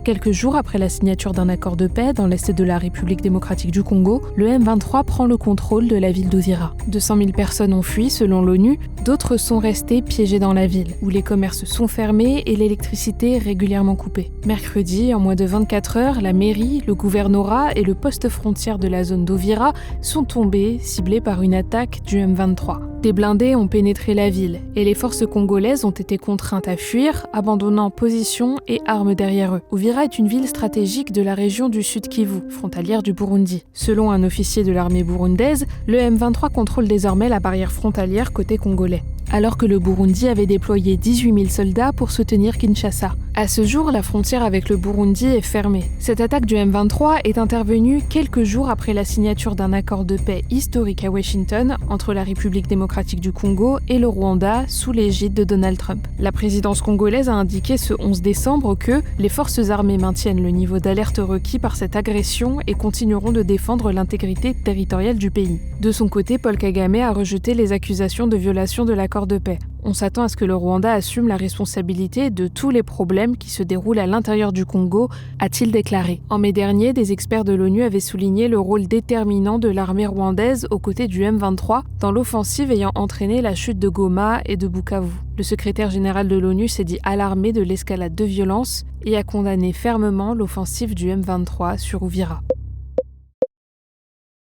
Quelques jours après la signature d'un accord de paix dans l'est de la République démocratique du Congo, le M23 prend le contrôle de la ville d'Uvira. 200 000 personnes ont fui selon l'ONU, d'autres sont restées piégées dans la ville, où les commerces sont fermés et l'électricité régulièrement coupée. Mercredi, en moins de 24 heures, la mairie, le gouvernorat et le poste frontière de la zone d'Uvira sont tombés, ciblés par une attaque du M23. Des blindés ont pénétré la ville et les forces congolaises ont été contraintes à fuir, abandonnant position et armes derrière eux. Uvira est une ville stratégique de la région du Sud Kivu, frontalière du Burundi. Selon un officier de l'armée burundaise, le M23 contrôle désormais la barrière frontalière côté congolais, alors que le Burundi avait déployé 18 000 soldats pour soutenir Kinshasa. À ce jour, la frontière avec le Burundi est fermée. Cette attaque du M23 est intervenue quelques jours après la signature d'un accord de paix historique à Washington entre la République démocratique du Congo et le Rwanda sous l'égide de Donald Trump. La présidence congolaise a indiqué ce 11 décembre que les forces armées maintiennent le niveau d'alerte requis par cette agression et continueront de défendre l'intégrité territoriale du pays. De son côté, Paul Kagame a rejeté les accusations de violation de l'accord de paix. On s'attend à ce que le Rwanda assume la responsabilité de tous les problèmes qui se déroulent à l'intérieur du Congo, a-t-il déclaré. En mai dernier, des experts de l'ONU avaient souligné le rôle déterminant de l'armée rwandaise aux côtés du M23 dans l'offensive ayant entraîné la chute de Goma et de Bukavu. Le secrétaire général de l'ONU s'est dit alarmé de l'escalade de violence et a condamné fermement l'offensive du M23 sur Uvira.